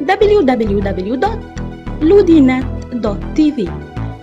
www.ludinet.tv.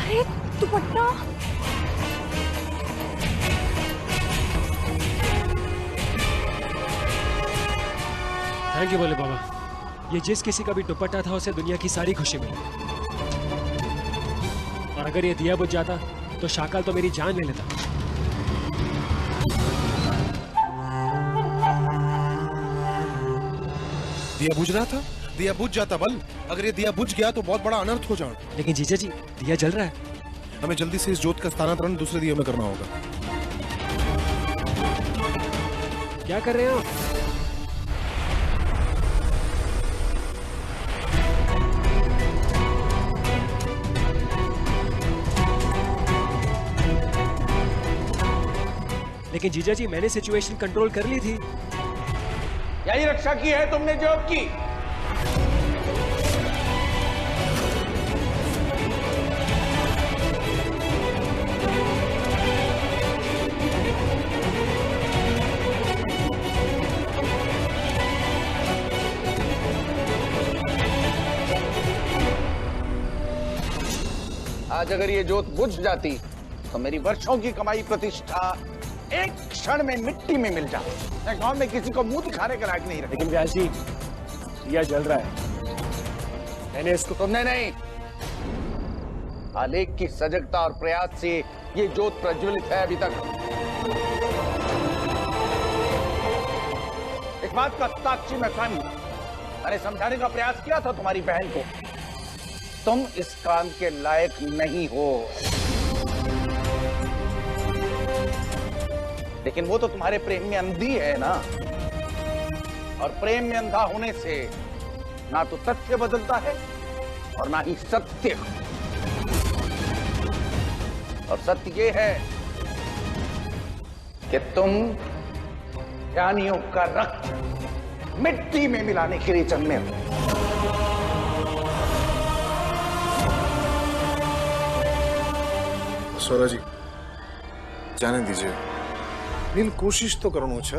अरे दुपट्टा thank you बोले बाबा। ये जिस किसी का भी दुपट्टा था उसे दुनिया की सारी खुशी मिली, और अगर ये दिया बुझ जाता तो शाकाल तो मेरी जान ले लेता। दिया बुझ रहा था, दिया बुझ जाता बल। अगर ये दिया बुझ गया तो बहुत बड़ा अनर्थ हो जाए। लेकिन जीजा जी, दिया जल रहा है। हमें जल्दी से इस जोत का स्थानांतरण दूसरे दिए में करना होगा। क्या कर रहे हो? लेकिन जीजा जी, मैंने सिचुएशन कंट्रोल कर ली थी। यही रक्षा की है तुमने जॉब की। आज अगर ये जोत बुझ जाती तो मेरी वर्षों की कमाई प्रतिष्ठा एक क्षण में मिट्टी में मिल जाती। मैं गांव में किसी को मुंह दिखाने का लायक नहीं रहा। लेकिन व्यास जी, दिया जल रहा है। मैंने इसको तुमने नहीं, आलेख की सजगता और प्रयास से ये जोत प्रज्वलित है अभी तक। इस बात का साक्षी मैं स्वयं। मैंने समझाने का प्रयास किया था तुम्हारी बहन को, तुम इस काम के लायक नहीं हो। लेकिन वो तो तुम्हारे प्रेम में अंधी है ना, और प्रेम में अंधा होने से ना तो तथ्य बदलता है और ना ही सत्य। और सत्य ये है कि तुम ज्ञानियों का रक्त मिट्टी में मिलाने के लिए जन्मे हो। स्वरा जी, जाने दीजिए। नील कोशिश तो करो। अच्छा,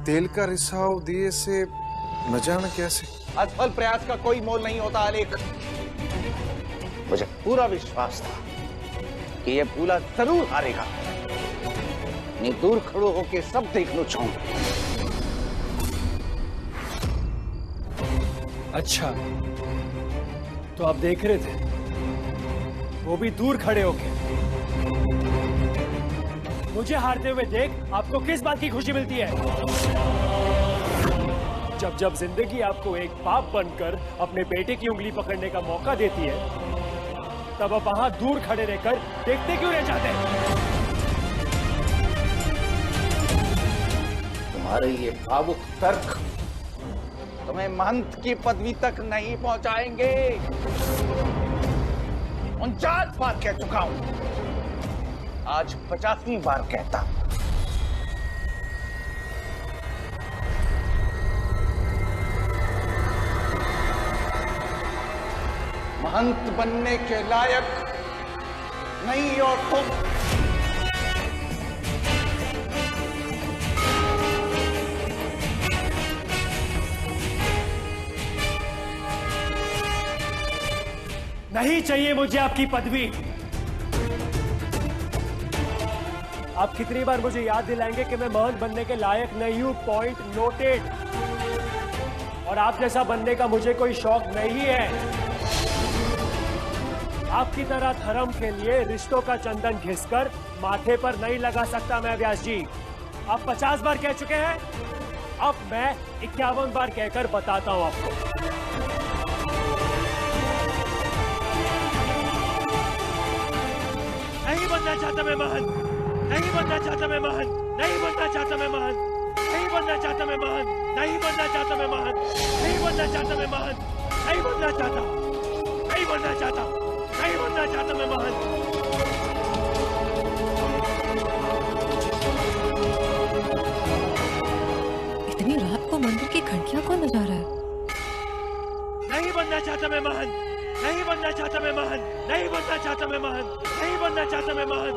तेल का रिसाव दिए से न जाने कैसे। असफल प्रयास का कोई मोल नहीं होता आलेख। मुझे पूरा विश्वास था कि यह भूला जरूर हारेगा। मैं दूर खड़ो होके सब देखना चाहूंगा। अच्छा, तो आप देख रहे थे, वो भी दूर खड़े होके। मुझे हारते हुए देख आपको किस बात की खुशी मिलती है? जब जब जिंदगी आपको एक बाप बनकर अपने बेटे की उंगली पकड़ने का मौका देती है, तब आप वहां दूर खड़े रहकर देखते क्यों रह जाते हैं? तुम्हारे ये भावुक तर्क तुम्हें महंत की पदवी तक नहीं पहुंचाएंगे। 49 बार कह चुका हूं, आज 50वीं बार कहता हूं। महंत बनने के लायक नहीं हो तुम। नहीं चाहिए मुझे आपकी पदवी। आप कितनी बार मुझे याद दिलाएंगे कि मैं महंत बनने के लायक नहीं हूं? Point noted. और आप जैसा बनने का मुझे कोई शौक नहीं है। आपकी तरह धर्म के लिए रिश्तों का चंदन घिसकर माथे पर नहीं लगा सकता मैं, व्यास जी। आप 50 बार कह चुके हैं, अब मैं 51 बार कहकर बताता हूं आपको। चाहता मैं महान, नहीं बनना चाहता मैं महान, नहीं बनना चाहता मैं महान, नहीं बनना चाहता मैं महान, नहीं बनना चाहता मैं महान, नहीं बनना चाहता मैं महान, नहीं बनना चाहता, नहीं बनना चाहता, नहीं बनना चाहता मैं महान। इतनी रात को मंदिर की घंटियां कौन बजा रहा है? नहीं बनना चाहता मैं महान, नहीं बनना चाहता मैं महान, नहीं बनना चाहता मैं महान, नहीं बनना चाहता मैं महान।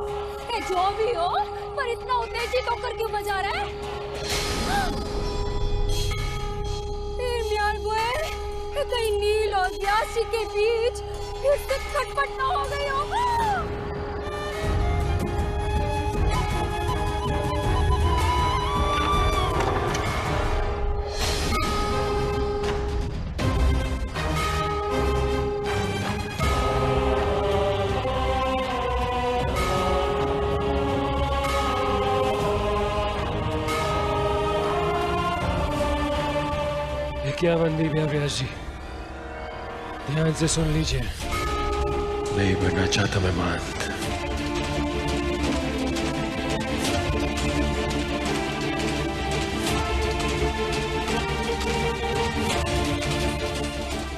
जो भी हो, पर इतना उत्तेजित होकर क्यों बजा रहा है? कहीं नील और व्यासी के बीच फिर से खटपट न हो गई हो। क्या बंदी व्यास जी, ध्यान से सुन लीजिए। नहीं बनना चाहता मैं महान,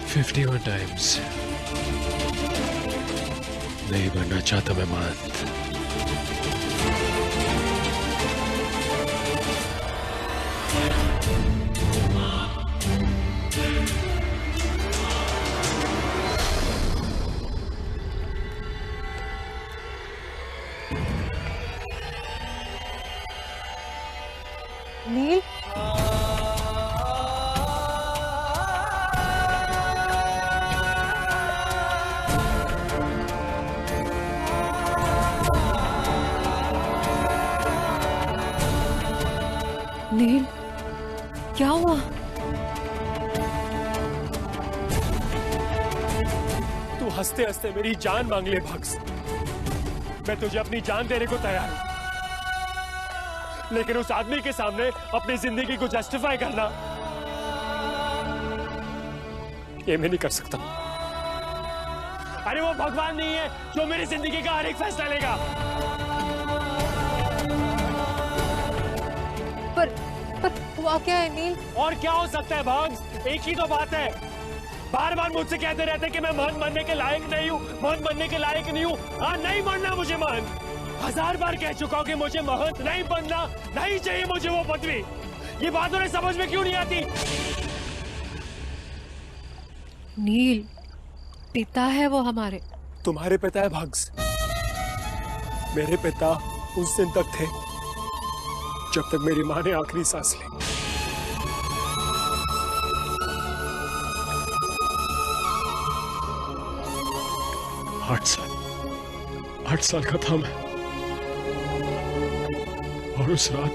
$51 times नहीं बनना चाहता मैं महान। नील, नील, क्या हुआ? तू हंसते हंसते मेरी जान मांग ले भक्स। मैं तुझे अपनी जान देने को तैयार हूं, लेकिन उस आदमी के सामने अपनी जिंदगी को जस्टिफाई करना, ये मैं नहीं कर सकता। अरे वो भगवान नहीं है जो मेरी जिंदगी का हर एक फैसला लेगा। पर हुआ क्या है नील? और क्या हो सकता है भक्स, एक ही तो बात है। बार बार मुझसे कहते रहते कि मैं महंत बनने के लायक नहीं हूँ, महंत बनने के लायक नहीं हूँ। हाँ, नहीं बनना मुझे महंत। 1000 बार कह चुका हूं कि मुझे महंत नहीं बनना, नहीं चाहिए मुझे वो पदवी। ये बात उन्हें समझ में क्यों नहीं आती? नील, पिता है वो हमारे। तुम्हारे पिता है भग्स, मेरे पिता उस दिन तक थे जब तक मेरी मां ने आखिरी सांस ली। आठ साल का था मैं, और उस रात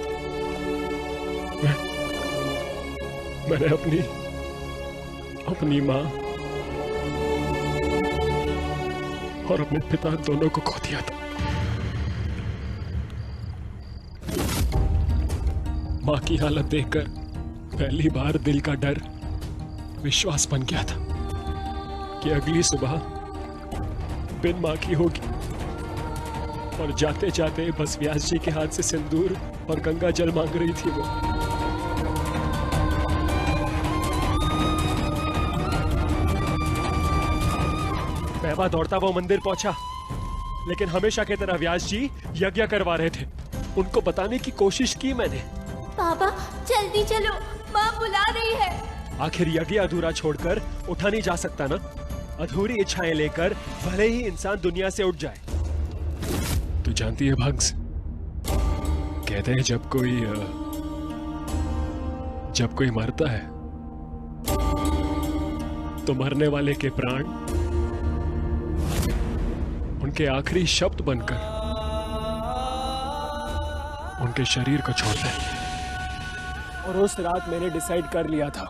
मैंने अपनी मां और अपने पिता दोनों को खो दिया था। मां की हालत देखकर पहली बार दिल का डर विश्वास बन गया था कि अगली सुबह बिन मां की होगी। और जाते जाते बस व्यास जी के हाथ से सिंदूर और गंगा जल मांग रही थी वो। मैं दौड़ता वो मंदिर पहुंचा, लेकिन हमेशा की तरह व्यास जी यज्ञ करवा रहे थे। उनको बताने की कोशिश की मैंने। पापा जल्दी चलो, माँ बुला रही है। आखिर यज्ञ अधूरा छोड़कर उठा नहीं जा सकता ना। अधूरी इच्छाएं लेकर भले ही इंसान दुनिया से उठ जाए। तू जानती है भग्स, कहते हैं जब कोई मरता है तो मरने वाले के प्राण उनके आखिरी शब्द बनकर उनके शरीर को छोड़ते हैं। और उस रात मैंने डिसाइड कर लिया था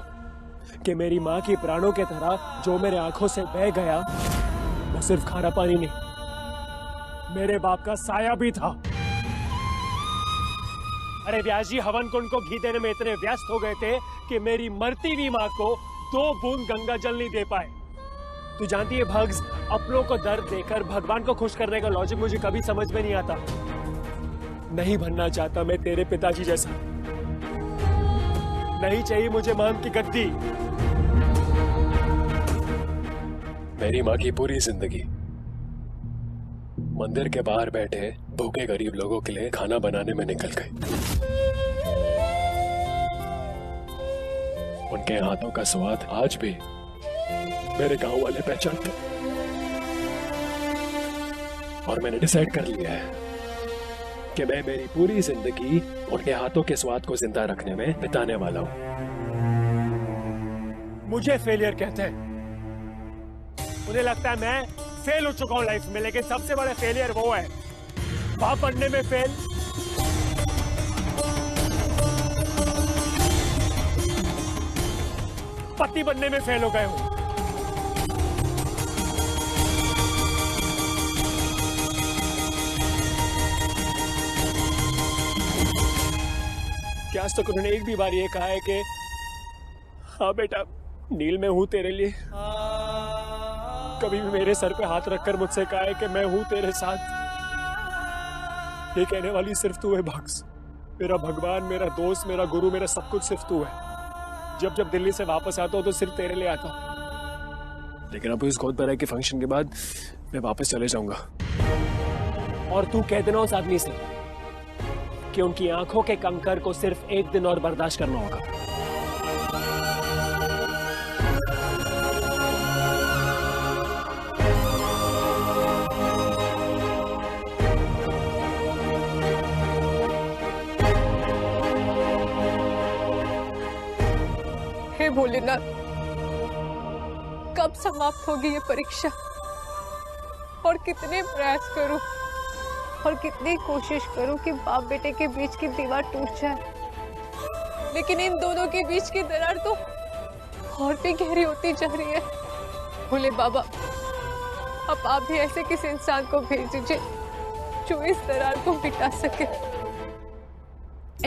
कि मेरी मां की प्राणों के तरह जो मेरे आंखों से बह गया वो सिर्फ खारा पानी नहीं, मेरे बाप का साया भी था। अरे व्यास जी हवन कुंड को घी देने में इतने व्यस्त हो गए थे कि मेरी मरती हुई मां को 2 बूंद गंगा जल नहीं दे पाए। तू जानती है भग्स, अपनों को दर्द देकर भगवान को खुश करने का लॉजिक मुझे कभी समझ में नहीं आता। नहीं बनना चाहता मैं तेरे पिताजी जैसा। नहीं चाहिए मुझे मां की गद्दी। मेरी मां की पूरी जिंदगी मंदिर के बाहर बैठे भूखे गरीब लोगों के लिए खाना बनाने में निकल गई। उनके हाथों का स्वाद आज भी मेरे गांव वाले पहचानते। और मैंने डिसाइड कर लिया है कि मैं मेरी पूरी जिंदगी उनके हाथों के स्वाद को जिंदा रखने में बिताने वाला हूं। मुझे फेलियर कहते हैं। उन्हें लगता है मैं फेल हो चुका हूं लाइफ में, लेकिन सबसे बड़ा फेलियर वो है बाप बनने में फेल, पति बनने में फेल हो गए हूं। क्या आज तक उन्होंने एक भी बार ये कहा है कि हाँ बेटा नील मैं हूं तेरे लिए? कभी भी मेरे सर पे हाथ रखकर मुझसे कहा है कि मैं हूं तेरे साथ? ये कहने वाली सिर्फ तू है भग्स। मेरा भगवान, मेरा दोस्त, मेरा गुरु, मेरा सब कुछ सिर्फ तू है। जब जब दिल्ली से वापस आता हूं तो सिर्फ तेरे लिए आता हूं। लेकिन अब इस गोदभराई के फंक्शन के बाद मैं वापस चले जाऊंगा। और तू कह देना उस आदमी से कि उनकी आंखों के कंकर को सिर्फ एक दिन और बर्दाश्त करना होगा। हे भोलेनाथ, कब समाप्त होगी ये परीक्षा? और कितने प्रयास करूं और कितनी कोशिश करूं कि बाप बेटे के बीच की दीवार टूट जाए, लेकिन इन दोनों के बीच की दरार तो और भी गहरी होती जा रही है। भोले बाबा, अब आप भी ऐसे किसी इंसान को भेज दीजिए जो इस दरार को मिटा सके।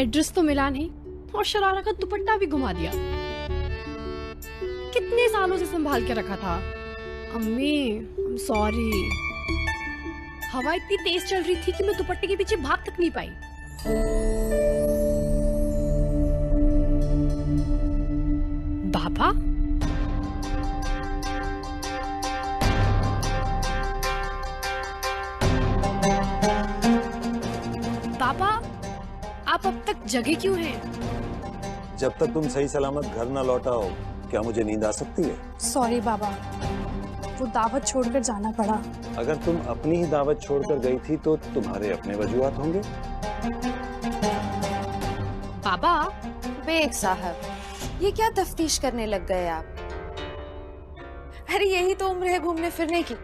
एड्रेस तो मिला नहीं और शरारा का दुपट्टा भी घुमा दिया। कितने सालों से संभाल के रखा था। अम्मी, I'm sorry। हवा इतनी तेज चल रही थी कि मैं दुपट्टे के पीछे भाग तक नहीं पाई। बाबा, बाबा, आप अब तक जगे क्यों हैं? जब तक तुम सही सलामत घर न लौटा हो, क्या मुझे नींद आ सकती है? सॉरी बाबा, वो दावत छोड़कर जाना पड़ा। अगर तुम अपनी ही दावत छोड़कर गई थी तो तुम्हारे अपने वजूहात होंगे। बाबा, बेग साहब, ये क्या तफ्तीश करने लग गए आप? अरे यही तो उम्र है घूमने फिरने की।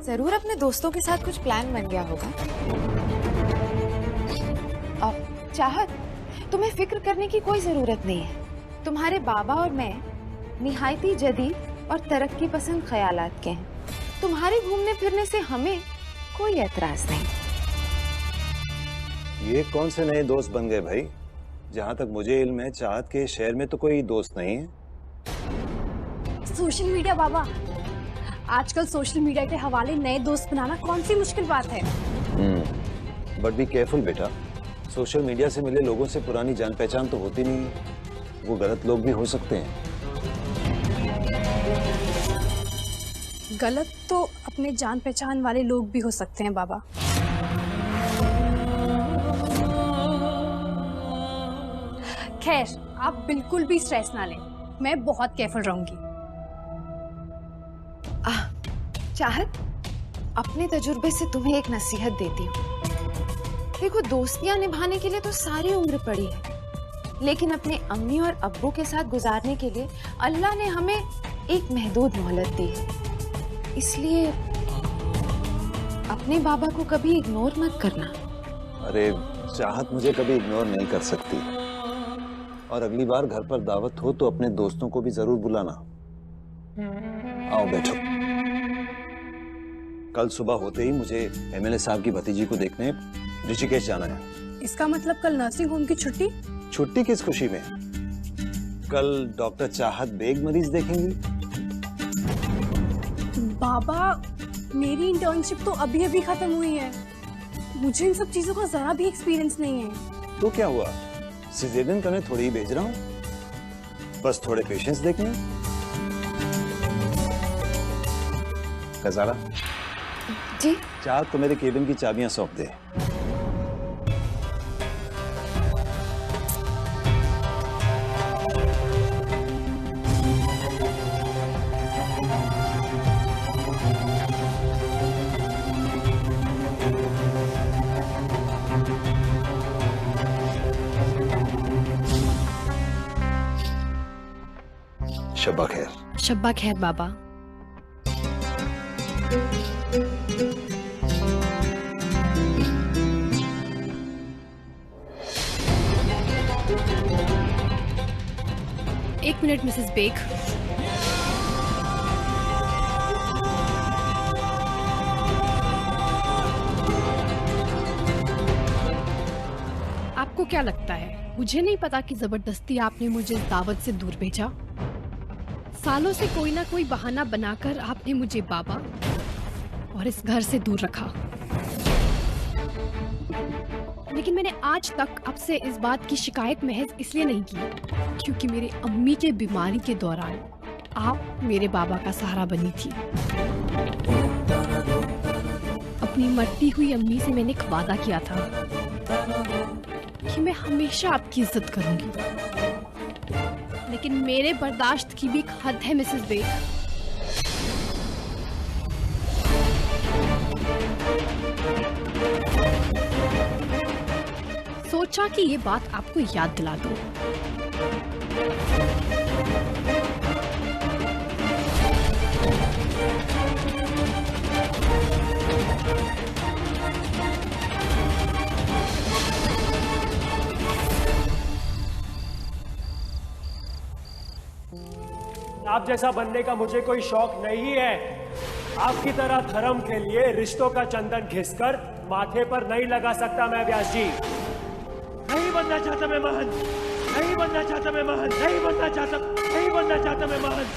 जरूर अपने दोस्तों के साथ कुछ प्लान बन गया होगा। अब चाहत, तुम्हें फिक्र करने की कोई जरूरत नहीं है। तुम्हारे बाबा और मैं निहायती जदीद और तरक्की पसंद ख्यालात के हैं। तुम्हारे घूमने फिरने से हमें कोई एतराज नहीं। ये कौन से नए दोस्त बन गए भाई? जहाँ तक मुझे इल्म है, चाहत के शहर में तो कोई दोस्त नहीं है। सोशल मीडिया बाबा, आजकल सोशल मीडिया के हवाले नए दोस्त बनाना कौन सी मुश्किल बात है। बट बी केयरफुल बेटा, सोशल मीडिया से मिले लोगों से पुरानी जान पहचान तो होती नहीं है। वो गलत लोग भी हो सकते हैं। गलत तो अपने जान पहचान वाले लोग भी हो सकते हैं बाबा। खैर, आप बिल्कुल भी स्ट्रेस ना लें, मैं बहुत केयरफुल रहूंगी। चाहत, अपने तजुर्बे से तुम्हें एक नसीहत देती हूँ। देखो, दोस्तियां निभाने के लिए तो सारी उम्र पड़ी है, लेकिन अपने अम्मी और अब्बू के साथ गुजारने के लिए अल्लाह ने हमें एक महदूद मोहलत दी है। इसलिए अपने बाबा को कभी इग्नोर मत करना। अरे चाहत मुझे कभी इग्नोर नहीं कर सकती। और अगली बार घर पर दावत हो तो अपने दोस्तों को भी जरूर बुलाना। आओ बैठो। कल सुबह होते ही मुझे एमएलए साहब की भतीजी को देखने ऋषिकेश जाना है। इसका मतलब कल नर्सिंग होम की छुट्टी? छुट्टी किस खुशी में? कल डॉक्टर चाहत बेग मरीज देखेंगी। बाबा, मेरी इंटर्नशिप तो अभी अभी खत्म हुई है, मुझे इन सब चीजों का जरा भी एक्सपीरियंस नहीं है। तो क्या हुआ, सिजेरियन करने थोड़ी ही भेज रहा हूँ, बस थोड़े पेशेंस देखने। कजारा जी चाह तो मेरे केबिन की चाबियां सौंप दे। शब्बा खैर। शब्बा खैर बाबा। एक मिनट मिसेस बेग। आपको क्या लगता है मुझे नहीं पता कि जबरदस्ती आपने मुझे इस दावत से दूर भेजा? सालों से कोई ना कोई बहाना बनाकर आपने मुझे बाबा और इस घर से दूर रखा, लेकिन मैंने आज तक आपसे इस बात की शिकायत महज इसलिए नहीं की क्योंकि मेरी अम्मी के बीमारी के दौरान आप मेरे बाबा का सहारा बनी थी। अपनी मरती हुई अम्मी से मैंने एक वादा किया था कि मैं हमेशा आपकी इज्जत करूंगी, लेकिन मेरे बर्दाश्त की भी एक हद है मिसेस बेग। सोचा कि ये बात आपको याद दिला दूं। आप जैसा बनने का मुझे कोई शौक नहीं है। आपकी तरह धर्म के लिए रिश्तों का चंदन घिसकर माथे पर नहीं लगा सकता मैं, व्यास जी। नहीं बनना चाहता मैं महंत, नहीं बनना चाहता मैं महंत, नहीं बनना चाहता, नहीं बनना चाहता मैं महंत।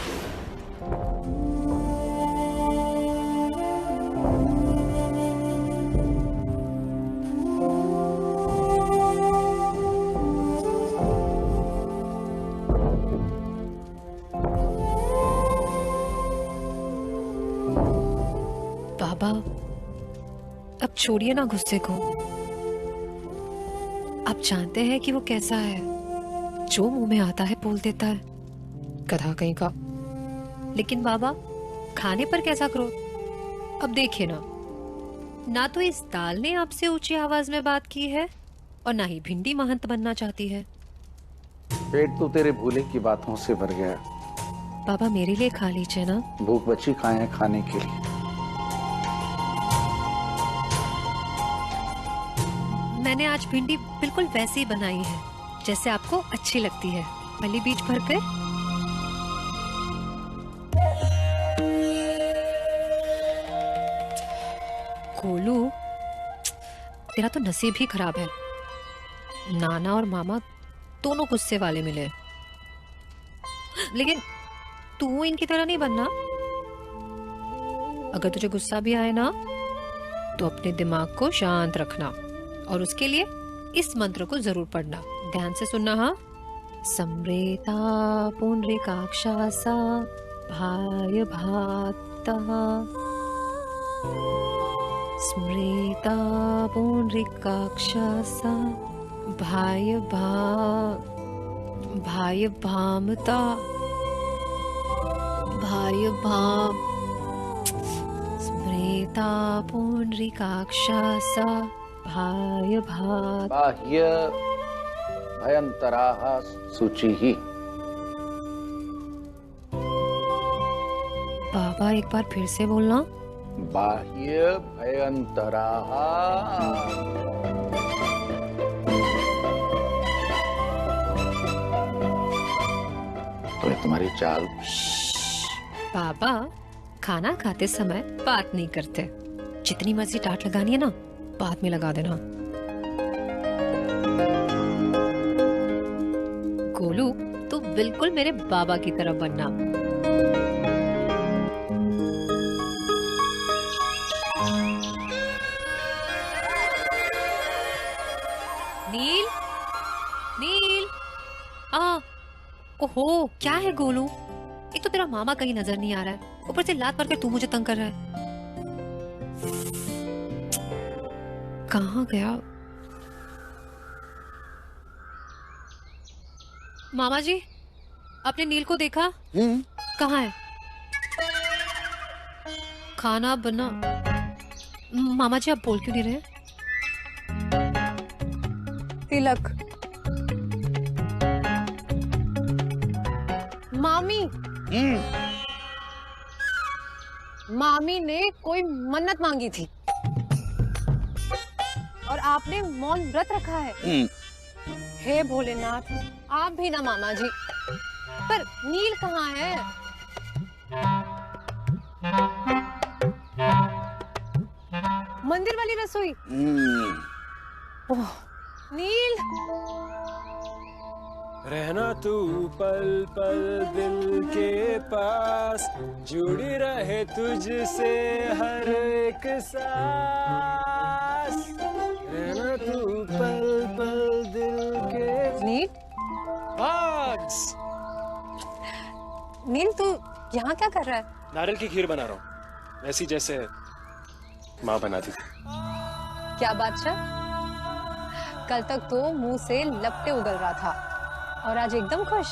बाबा, अब छोड़िए ना गुस्से को। आप जानते हैं कि वो कैसा है, जो मुंह में आता है बोल देता है, गधा कहीं का। लेकिन बाबा, खाने पर कैसा क्रोध? अब देखिए ना तो इस दाल ने आपसे ऊंची आवाज में बात की है और ना ही भिंडी महंत बनना चाहती है। पेट तो तेरे भूले की बातों से भर गया। बाबा, मेरे लिए खा लीजिए ना। भूख बची खाए हैं खाने के लिए। मैंने आज भिंडी बिल्कुल वैसे ही बनाई है जैसे आपको अच्छी लगती है, पहले बीज भर कर। गोलू, तेरा तो नसीब ही खराब है, नाना और मामा दोनों गुस्से वाले मिले। लेकिन तू इनकी तरह नहीं बनना। अगर तुझे गुस्सा भी आए ना तो अपने दिमाग को शांत रखना और उसके लिए इस मंत्र को जरूर पढ़ना। ध्यान से सुनना। हाँ, सम्रेता पुंडरीकाक्षासा भाय भातः, स्मृता पुंडरीकाक्षासा भाय भामता, भाय भाम, स्मृता पुंडरीकाक्षासा भाय भात। बाह्य भयंतराः शुचिः। बाबा, एक बार फिर से बोलना। बाह्य भयंतराः। तो ये तुम्हारी चाल। बाबा, खाना खाते समय बात नहीं करते। जितनी मर्जी डांट लगानी है ना, बाद में लगा देना। गोलू, तू बिल्कुल मेरे बाबा की तरह बनना। ओहो, क्या है गोलू? एक तो तेरा मामा कहीं नजर नहीं आ रहा है, ऊपर से लात मार कर तू मुझे तंग कर रहा है। कहाँ गया? मामा जी, आपने नील को देखा? कहाँ है? खाना बना। मामा जी, आप बोल क्यों नहीं रहे? तिलक, मामी मामी ने कोई मन्नत मांगी थी और आपने मौन व्रत रखा है। हे भोलेनाथ, आप भी ना मामा जी। पर नील कहाँ है? मंदिर वाली रसोई। ओह, नील। रहना तू पल पल दिल के पास, जुड़ी रहे तुझसे हर एक सांस। रहना तू पल पल दिल के। नील, Bugs! नील तू यहाँ क्या कर रहा है? नारियल की खीर बना रहा हूँ, वैसी जैसे माँ बनाती थी। क्या बादशाह, कल तक तो मुंह से लपटे उगल रहा था और आज एकदम खुश।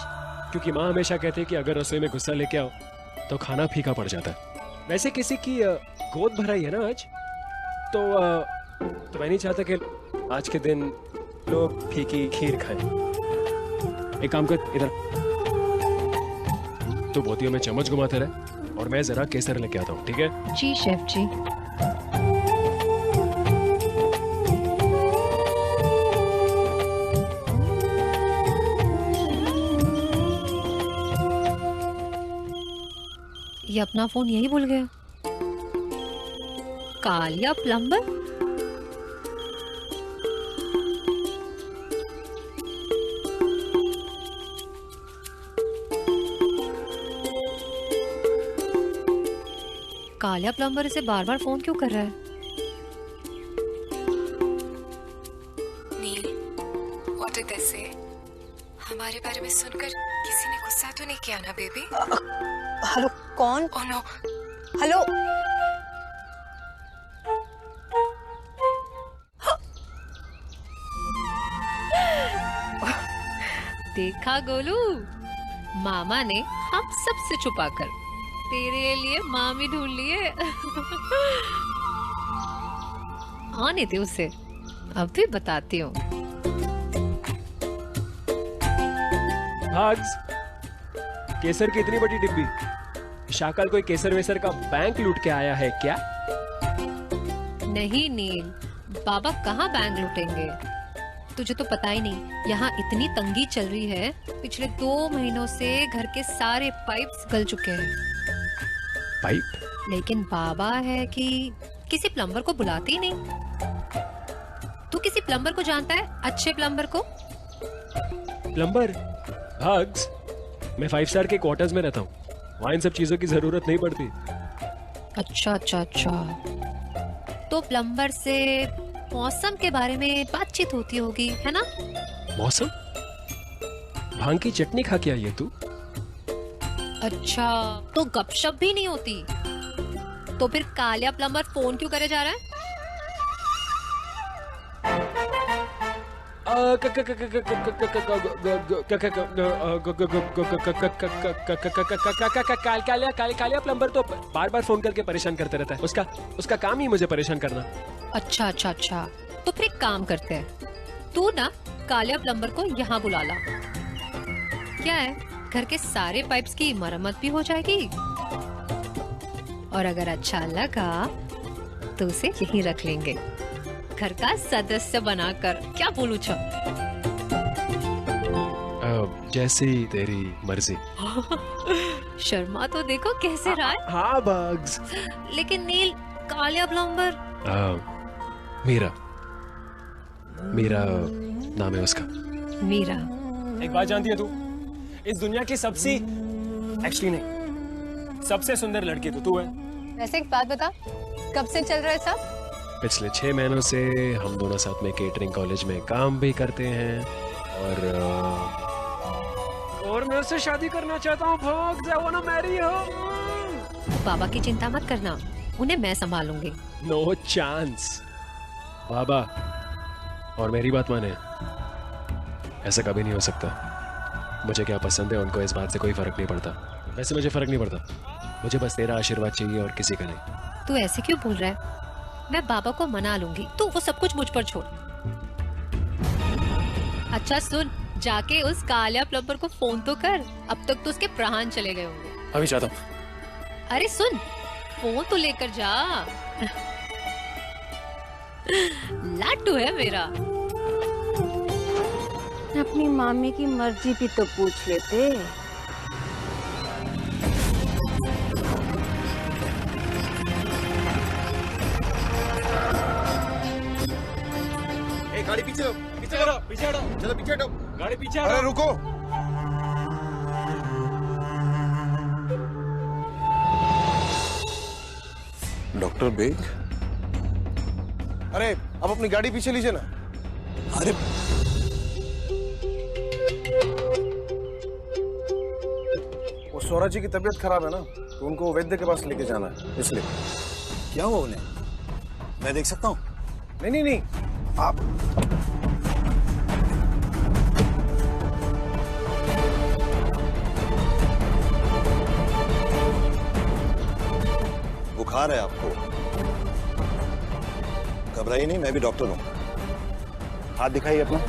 क्योंकि माँ हमेशा कहती है कि अगर रसोई में गुस्सा लेके आओ तो खाना फीका पड़ जाता है। वैसे किसी की गोद भराई है ना आज, तो मैं नहीं चाहता कि आज के दिन लोग फीकी खीर खाएं। एक काम कर, इधर तो बोतियों में चम्मच घुमाते रहे और मैं जरा केसर लेके आता हूँ, ठीक है? जी शेफ जी। ये अपना फोन यही भूल गया। कालिया प्लम्बर। कालिया प्लम्बर इसे बार बार फोन क्यों कर रहा है? नील, व्हाट डिड दे से? हमारे बारे में सुनकर किसी ने गुस्सा तो नहीं किया ना बेबी? हेलो, कौन? Oh no. हेलो, देखा गोलू, मामा ने हम सबसे छुपाकर तेरे लिए मामी ढूंढ लिए। आने दे उसे, अब भी बताती हूँ। भाग्स, केसर की इतनी बड़ी डिब्बी, शाकल कोई केसर वेसर का बैंक लूट के आया है क्या? नहीं नील, बाबा कहाँ बैंक लूटेंगे? तुझे तो पता ही नहीं, यहाँ इतनी तंगी चल रही है, पिछले 2 महीनों से घर के सारे पाइप्स गल चुके हैं। पाइप? लेकिन बाबा है कि किसी प्लम्बर को बुलाते ही नहीं। तू किसी प्लम्बर को जानता है? अच्छे प्लम्बर को? प्लम्बर? भाग्स, मैं 5 स्टार के क्वार्टर्स में रहता हूँ, वहाँ इन सब चीजों की जरूरत नहीं पड़ती। अच्छा अच्छा अच्छा, तो प्लम्बर से मौसम के बारे में बातचीत होती होगी, है ना? मौसम? भांग की चटनी खा के आई है तू? अच्छा, तो गपशप भी नहीं होती? तो फिर कालिया प्लम्बर फोन क्यों करे जा रहा है? कालिया प्लम्बर तो बार बार फोन करके परेशान करते रहता है, उसका काम ही मुझे परेशान करना। अच्छा अच्छा अच्छा, तो फिर एक काम करते हैं, तू ना कालिया प्लम्बर को यहाँ बुला ला। क्या है, घर के सारे पाइप्स की मरम्मत भी हो जाएगी, और अगर अच्छा लगा तो उसे यहीं रख लेंगे, घर का सदस्य बनाकर। क्या बोलूं छो? जैसी तेरी मर्जी। शर्मा तो देखो कैसे रहा है। हाँ बग्स। लेकिन नील, कालिया प्लम्बर। मीरा नाम है उसका। मीरा। एक बात जानती है तू, इस दुनिया की एक्चुअली नहीं, सबसे सुंदर लड़की तू है। वैसे एक बात बता, कब से चल रहा है सब? पिछले 6 महीनों से हम दोनों साथ में केटरिंग कॉलेज में काम भी करते हैं, और और मैं उससे शादी करना चाहता हूँ भोग, I wanna marry her। बाबा की चिंता मत करना, उन्हें मैं संभालूंगी। No chance. बाबा और मेरी बात माने, ऐसा कभी नहीं हो सकता। मुझे क्या पसंद है उनको इस बात से कोई फर्क नहीं पड़ता। वैसे मुझे फर्क नहीं पड़ता, मुझे बस तेरा आशीर्वाद चाहिए और किसी का नहीं। तू ऐसे क्यों बोल रहा है? मैं बाबा को मना लूंगी, तू वो सब कुछ मुझ पर छोड़। अच्छा सुन, जाके उस कालिया प्लम्बर को फोन तो कर, अब तक तो उसके प्राण चले गए होंगे। अभी चाहता हूँ। अरे सुन, फोन तो लेकर जा। लाडू है मेरा। अपनी मामी की मर्जी भी तो पूछ लेते। गाड़ी पीछे हटो, पीछे हटो, चलो पीछे हटो, गाड़ी पीछे हटो। अरे रुको, डॉक्टर बेग, अरे आप अपनी गाड़ी पीछे लीजिए ना। अरे वो सौरा जी की तबीयत खराब है ना, तो उनको वैद्य के पास लेके जाना है, इसलिए। क्या हुआ उन्हें? मैं देख सकता हूँ? नहीं, आप बुखार है आपको? घबराइए नहीं, मैं भी डॉक्टर हूं। हाथ दिखाइए अपना।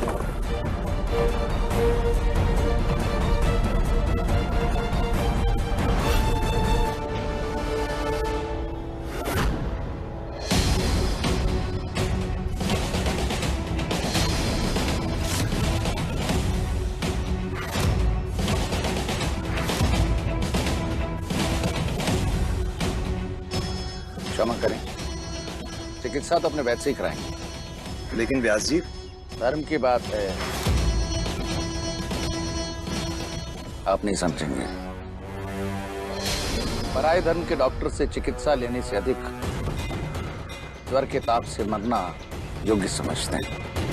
क्षमा करें, चिकित्सा तो अपने वैद्य से ही कराएंगे। लेकिन व्यास जी, धर्म की बात है, आप नहीं समझेंगे। पराये धर्म के डॉक्टर से चिकित्सा लेने से अधिक स्वर के ताप से मरना योग्य समझते हैं।